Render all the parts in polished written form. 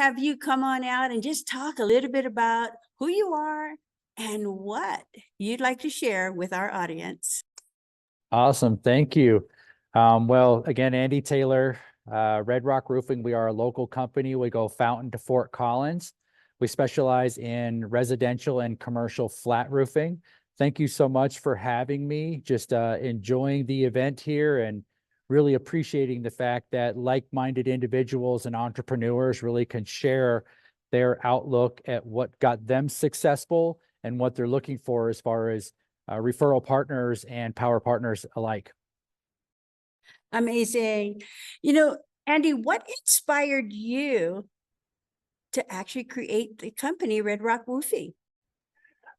have you come on out and just talk a little bit about who you are and what you'd like to share with our audience. Awesome. Thank you. Well, again, Andy Taylor, Red Rock Roofing. We are a local company. We go Fountain to Fort Collins. We specialize in residential and commercial flat roofing. Thank you so much for having me. Just enjoying the event here and really appreciating the fact that like-minded individuals and entrepreneurs really can share their outlook at what got them successful and what they're looking for as far as referral partners and power partners alike. Amazing. Andy, what inspired you to actually create the company Red Rock Roofing?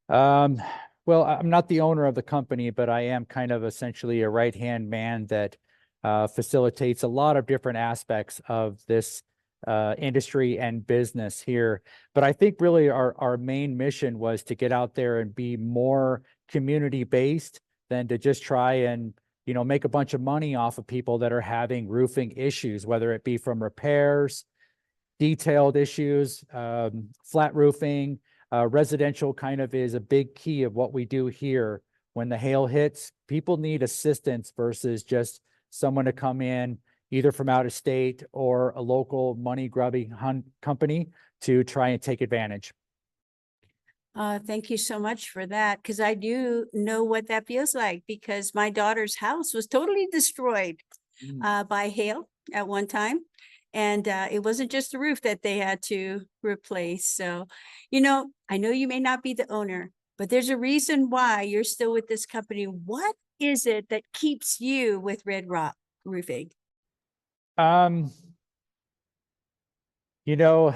Well, I'm not the owner of the company, but I am kind of essentially a right-hand man that facilitates a lot of different aspects of this industry and business here. But I think really our main mission was to get out there and be more community-based than to just try and, make a bunch of money off of people that are having roofing issues, whether it be from repairs, detailed issues, flat roofing. Residential kind of is a big key of what we do here. When the hail hits, people need assistance versus just someone to come in either from out of state or a local money grubbing company to try and take advantage. Thank you so much for that, because I do know what that feels like, because my daughter's house was totally destroyed by hail at one time. And it wasn't just the roof that they had to replace. So, I know you may not be the owner, but there's a reason why you're still with this company. What is it that keeps you with Red Rock Roofing? Um, you know,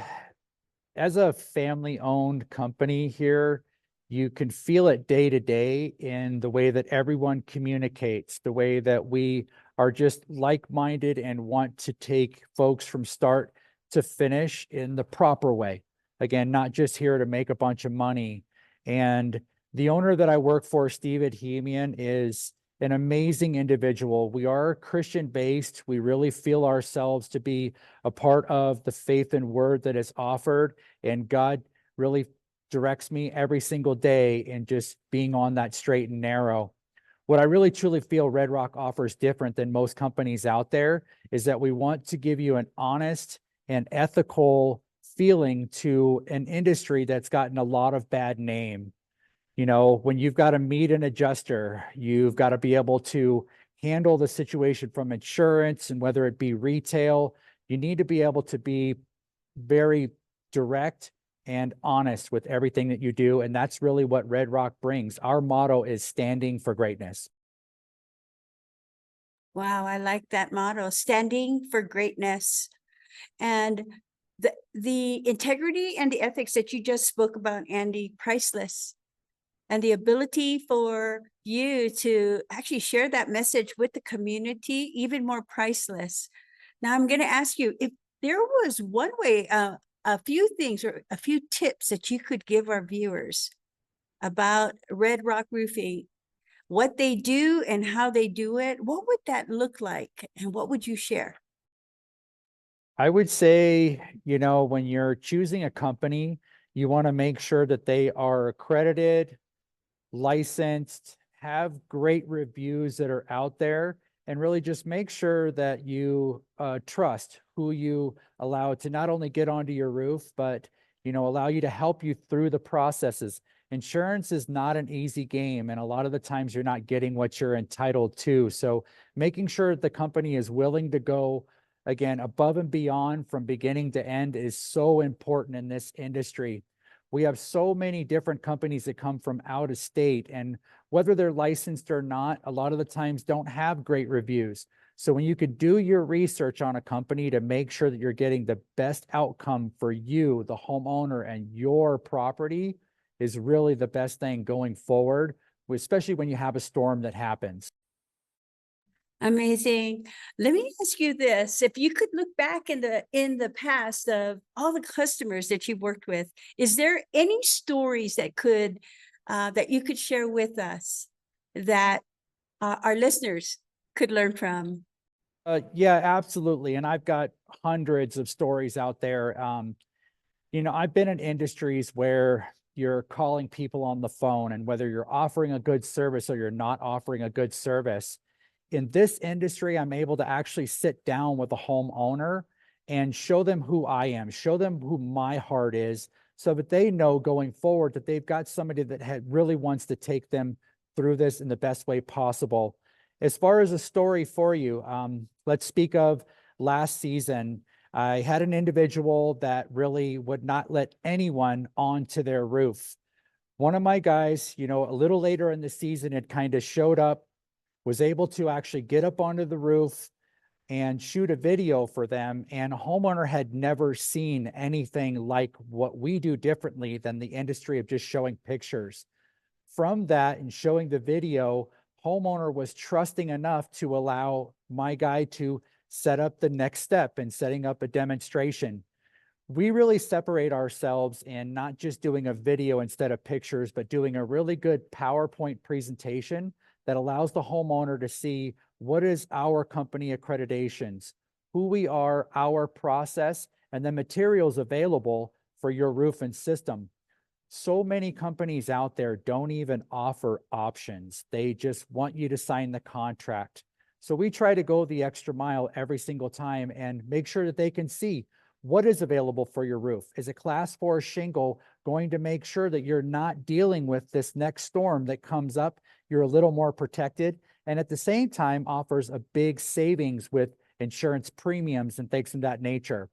as a family-owned company here, you can feel it day to day in the way that everyone communicates, the way that we are just like-minded and want to take folks from start to finish in the proper way. Again, not just here to make a bunch of money. And the owner that I work for, Steve Adhemian, is an amazing individual. We are Christian-based. We really feel ourselves to be a part of the faith and word that is offered, and God really directs me every single day in just being on that straight and narrow. What I really truly feel Red Rock offers different than most companies out there is that we want to give you an honest and ethical feeling to an industry that's gotten a lot of bad name. When you've got to meet an adjuster, you've got to be able to handle the situation from insurance, and whether it be retail, you need to be able to be very direct and honest with everything that you do. And that's really what Red Rock brings. Our motto is standing for greatness. Wow, I like that motto, standing for greatness. And the integrity and the ethics that you just spoke about, Andy, priceless. And the ability for you to actually share that message with the community, even more priceless. Now, I'm going to ask you, if there was one way, a few things or a few tips that you could give our viewers about Red Rock Roofing, what they do and how they do it, what would that look like? And what would you share? I would say, when you're choosing a company, you want to make sure that they are accredited, licensed, have great reviews that are out there, and really just make sure that you trust who you allow to not only get onto your roof, but allow you to help you through the processes. Insurance is not an easy game, and a lot of the times you're not getting what you're entitled to. So making sure that the company is willing to go, again, above and beyond from beginning to end is so important in this industry. We have so many different companies that come from out of state, and whether they're licensed or not, a lot of the times don't have great reviews. So when you could do your research on a company to make sure that you're getting the best outcome for you, the homeowner, and your property is really the best thing going forward, especially when you have a storm that happens. Amazing. Let me ask you this. If you could look back in the past of all the customers that you've worked with, is there any stories that you could share with us that our listeners could learn from? Yeah, absolutely. And I've got hundreds of stories out there. You know, I've been in industries where you're calling people on the phone, and whether you're offering a good service or you're not offering a good service. In this industry, I'm able to actually sit down with a homeowner and show them who I am, show them who my heart is, so that they know going forward that they've got somebody that really wants to take them through this in the best way possible. As far as a story for you, let's speak of last season. I had an individual that really would not let anyone onto their roof. One of my guys, you know, a little later in the season, it kind of showed up, was able to actually get up onto the roof and shoot a video for them. And a homeowner had never seen anything like what we do differently than the industry of just showing pictures. From that and showing the video, homeowner was trusting enough to allow my guy to set up the next step in setting up a demonstration. We really separate ourselves in not just doing a video instead of pictures, but doing a really good PowerPoint presentation that allows the homeowner to see what is our company accreditations, who we are, our process, and the materials available for your roof and system. So many companies out there don't even offer options. They just want you to sign the contract. So we try to go the extra mile every single time and make sure that they can see what is available for your roof. Is a class 4 shingle going to make sure that you're not dealing with this next storm that comes up? You're a little more protected, and at the same time offers a big savings with insurance premiums and things of that nature.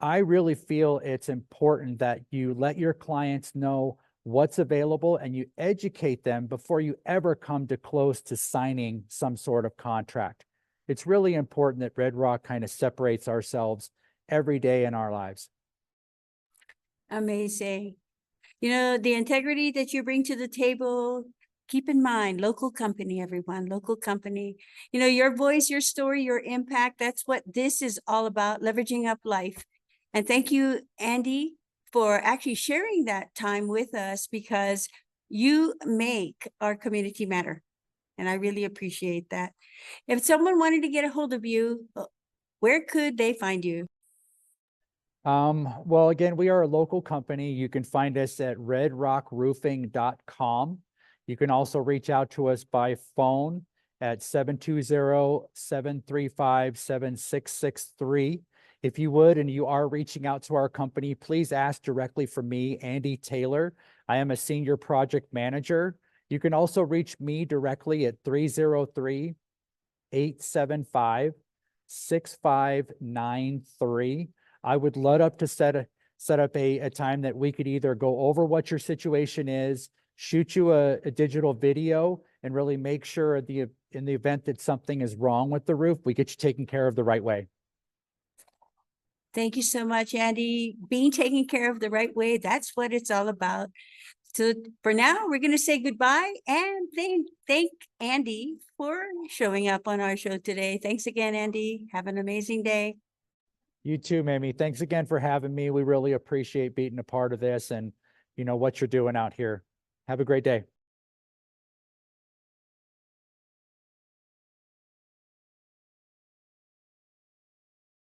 I really feel it's important that you let your clients know what's available and you educate them before you ever come to close to signing some sort of contract. It's really important that Red Rock kind of separates ourselves every day in our lives. Amazing. You know, the integrity that you bring to the table, keep in mind, local company, everyone, local company. You know, your voice, your story, your impact, that's what this is all about, leveraging up life. And thank you, Andy, for actually sharing that time with us, because you make our community matter. And I really appreciate that. If someone wanted to get a hold of you, where could they find you? Well, again, we are a local company. You can find us at redrockroofing.com. You can also reach out to us by phone at 720-735-7663. If you would, and you are reaching out to our company, please ask directly for me, Andy Taylor. I am a senior project manager. You can also reach me directly at 303-875-6593. I would love up to set up a time that we could either go over what your situation is, shoot you a digital video, and really make sure in the event that something is wrong with the roof, we get you taken care of the right way. Thank you so much, Andy. Being taken care of the right way, that's what it's all about. So for now, we're going to say goodbye and thank Andy for showing up on our show today. Thanks again, Andy. Have an amazing day. You too, Mamie. Thanks again for having me. We really appreciate being a part of this and, you know, what you're doing out here. Have a great day.